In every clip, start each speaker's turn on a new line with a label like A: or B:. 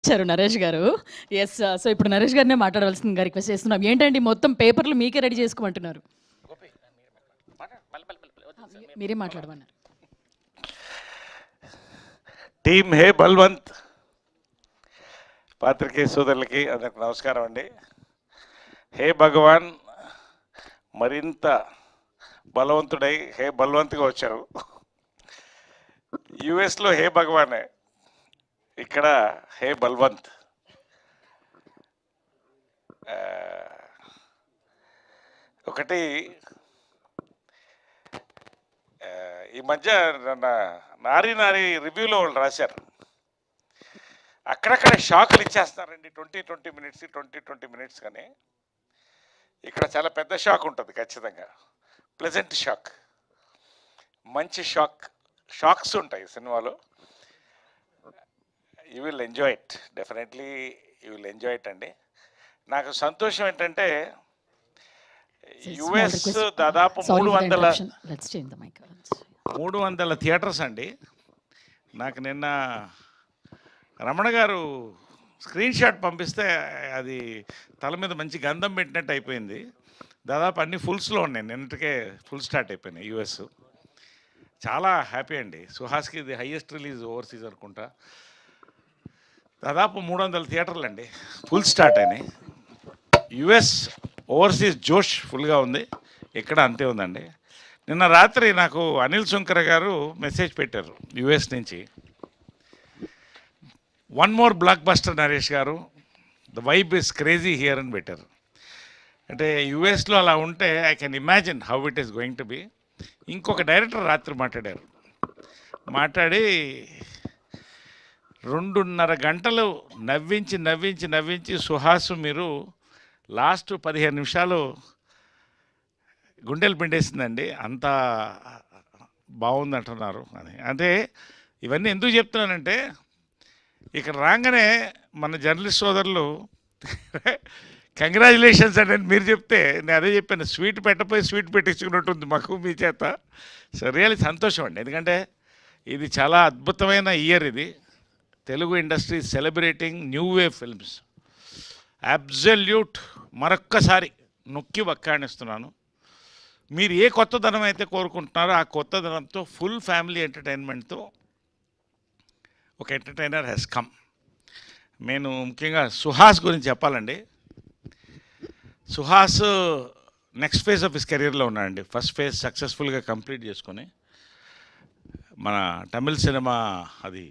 A: ఇచ్చారు నరేష్ గారు. Yes. So ఇప్పుడు నరేష్ గారినే మాట్లాడవలసిందిగా రిక్వెస్ట్ చేస్తున్నాం. ఏంటండి మొత్తం పేపర్లు మీకే రెడీ చేసుకోమంటున్నారు. మీరే మాట్లాడమన్నారు.
B: టీమ్ హే బల్వంత్ పాత్రికేయ సోదరులకి అందరికి నమస్కారం అండి. హే భగవాన్ మరింత బలవంతుడై హే బల్వంత్గా వచ్చారు. యుఎస్లో హే భగవానే, ఇక్కడ హే బల్వంత్. ఒకటి ఈ మధ్య నారీ రివ్యూలో వాళ్ళు రాశారు, అక్కడక్కడ షాక్లు ఇచ్చేస్తారండి 20 మినిట్స్ కానీ ఇక్కడ చాలా పెద్ద షాక్ ఉంటుంది ఖచ్చితంగా. ప్లెజెంట్ షాక్, మంచి షాక్స్ ఉంటాయి సినిమాలో. You will enjoy it, definitely you will enjoy it అండి. నాకు సంతోషం ఏంటంటే యుఎస్ దాదాపు 300 థియేటర్స్ అండి. నాకు నిన్న రమణ గారు స్క్రీన్ షాట్ పంపిస్తే అది తల మీద మంచి గంధం పెట్టినట్టు అయిపోయింది. దాదాపు అన్ని ఫుల్స్లో ఉన్నాయి, నిన్నటికే ఫుల్ స్టార్ట్ అయిపోయినాయి యుఎస్. చాలా హ్యాపీ అండి. సుహాస్కి ఇది హైయెస్ట్ రిలీజ్ ఓవర్సీస్ అనుకుంటా. దాదాపు 300 థియేటర్లు అండి ఫుల్ స్టార్ట్ అయినాయి. యుఎస్ ఓవర్సీస్ జోష్ ఫుల్గా ఉంది, ఇక్కడ అంతే ఉందండి. నిన్న రాత్రి నాకు అనిల్ శంకర్ గారు మెసేజ్ పెట్టారు యుఎస్ నుంచి, one more blockbuster Naresh garu, the vibe is crazy here అని పెట్టారు. అంటే యుఎస్లో అలా ఉంటే I can imagine how it is going to be. ఇంకొక డైరెక్టర్ రాత్రి మాట్లాడి 2.5 గంటలు నవ్వించి సుహాసు మీరు లాస్ట్ 15 నిమిషాలు గుండెలు పిండేసిందండి, అంత బాగుంది అంటున్నారు అని. అంటే ఇవన్నీ ఎందుకు చెప్తున్నానంటే ఇక్కడ రాగానే మన జర్నలిస్ట్ సోదరులు కంగ్రాచులేషన్స్ అంటే మీరు చెప్తే నేను అదే చెప్పాను, స్వీట్ పెట్టించుకున్నట్టుంది మాకు మీ చేత. సో రియల్లీ సంతోషం అండి, ఎందుకంటే ఇది చాలా అద్భుతమైన ఇయర్. ఇది Telugu industry celebrating new wave films. Absolute మరొక్కసారి నొక్కి వక్కాణిస్తున్నాను. మీరు ఏ కొత్తదనం అయితే కోరుకుంటున్నారో ఆ కొత్తదనంతో ఫుల్ ఫ్యామిలీ ఎంటర్టైన్మెంట్తో ఒక ఎంటర్టైనర్ హెస్ కమ్. నేను ముఖ్యంగా సుహాస్ గురించి చెప్పాలండి. Suhas next phase of his కెరీర్లో ఉన్నాడండి. ఫస్ట్ ఫేజ్ సక్సెస్ఫుల్గా కంప్లీట్ చేసుకొని మన తమిళ సినిమా అది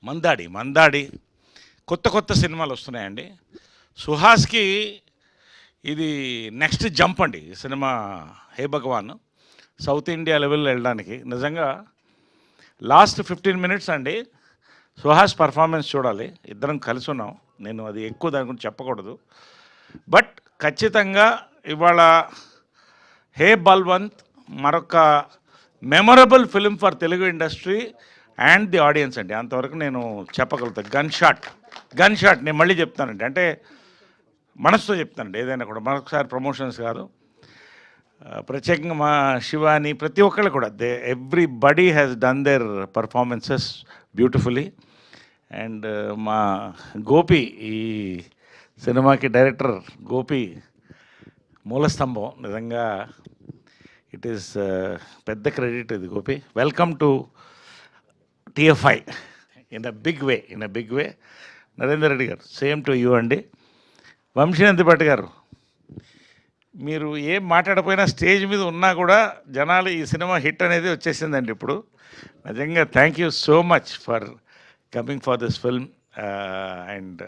B: మందాడి కొత్త సినిమాలు వస్తున్నాయండి. సుహాస్కి ఇది నెక్స్ట్ జంప్ అండి ఈ సినిమా హే భగవాన్. సౌత్ ఇండియా లెవెల్లో వెళ్ళడానికి నిజంగా లాస్ట్ 15 మినిట్స్ అండి సుహాస్ పర్ఫార్మెన్స్ చూడాలి. ఇద్దరం కలిసి ఉన్నాం, నేను అది ఎక్కువ దాని గురించి చెప్పకూడదు. బట్ ఖచ్చితంగా ఇవాళ హే బల్వంత్ మరొక memorable film for Telugu industry and the audience అండి, అంతవరకు నేను చెప్పగలుగుతాను. గన్ షాట్ నేను మళ్ళీ చెప్తానండి, అంటే మనసుతో చెప్తానండి. ఏదైనా కూడా మరొకసారి ప్రమోషన్స్ కాదు, ప్రత్యేకంగా మా శివాని ప్రతి ఒక్కళ్ళు కూడా everybody has done their performances beautifully. And మా గోపి, ఈ సినిమాకి డైరెక్టర్ గోపి మూలస్తంభం. నిజంగా ఇట్ ఈస్ పెద్ద క్రెడిట్ ఇది Gopi. Welcome to TFI in a big way. Narender Reddy గారు సేమ్ టు యూ అండి. వంశీనందిపట్టి గారు, మీరు ఏం మాట్లాడపోయినా స్టేజ్ మీద ఉన్నా కూడా జనాలు ఈ సినిమా హిట్ అనేది వచ్చేసిందండి ఇప్పుడు. నిజంగా thank you so much for coming for this film and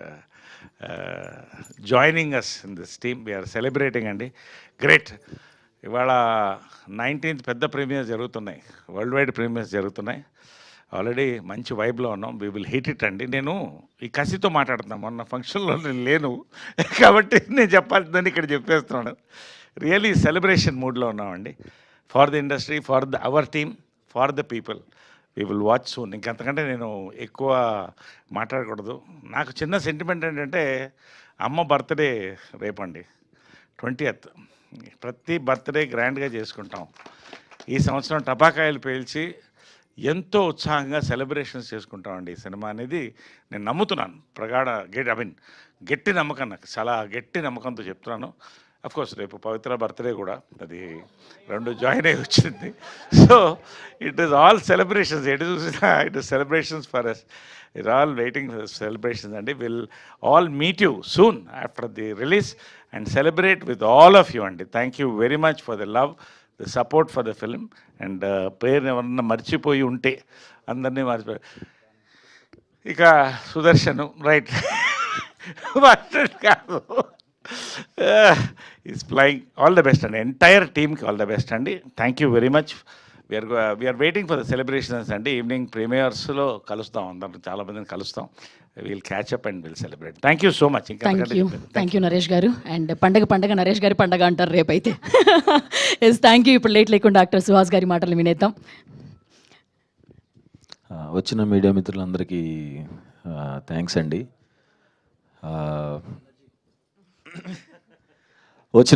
B: joining us in this team. We're celebrating అండి, గ్రేట్. ఇవాళ 19th పెద్ద ప్రీమియర్స్ జరుగుతున్నాయి, వరల్డ్ వైడ్ ప్రీమియర్స్ జరుగుతున్నాయి. ఆల్రెడీ మంచి వైబ్లో ఉన్నాం, వీ విల్ హిట్ ఇట్ అండి. నేను ఈ కసితో మాట్లాడుతున్నాను, మొన్న ఫంక్షన్లో నేను లేను కాబట్టి నేను చెప్పాల్సిందని ఇక్కడ చెప్పేస్తున్నాను. రియలీ సెలబ్రేషన్ మూడ్లో ఉన్నామండి, for the industry, for our team, for the people. We will watch soon. ఇంకంతకంటే నేను ఎక్కువ మాట్లాడకూడదు. నాకు చిన్న సెంటిమెంట్ ఏంటంటే అమ్మ బర్త్డే రేపండి 20th. ప్రతి బర్త్డే గ్రాండ్గా చేసుకుంటాం. ఈ సంవత్సరం టపాకాయలు పేల్చి ఎంతో ఉత్సాహంగా సెలబ్రేషన్స్ చేసుకుంటామండి ఈ సినిమా అనేది నేను నమ్ముతున్నాను. గట్టి నమ్మకం, నాకు చాలా గట్టి నమ్మకంతో చెప్తున్నాను. కోర్స్ రేపు పవిత్ర బర్త్డే కూడా, అది 2 జాయిన్ అయ్యి వచ్చింది. So it is all celebrations, ఎటు చూసినా it is celebrations for us. It all waiting for celebrations అండి. Will all meet you soon after the release and celebrate with all of you అండి. Thank you very much for the love, the support for the film. And పేరుని ఎవరన్నా మర్చిపోయి ఉంటే అందరినీ మర్చిపోయి, ఇక Sudarshan right కాదు, is flying. All the best అండి, ఎంటైర్ టీమ్కి ఆల్ ద బెస్ట్ అండి. Thank you very much. We are waiting for the celebrations అండి. ఈవినింగ్ ప్రీమియర్స్లో కలుస్తాం, అందరం చాలా మందిని కలుస్తాం. Will catch up and will celebrate. Thank you so much.
A: Thank you Naresh garu. And పండగ నరేష్ గారి పండగ అంటారు రేపైతే. Yes, thank you. ఇప్పుడు లేట్ లేకుండా డాక్టర్ సుహాస్ గారి మాటలు వినేద్దాం.
C: వచ్చిన మీడియా మిత్రులందరికీ థ్యాంక్స్ అండి. వచ్చిన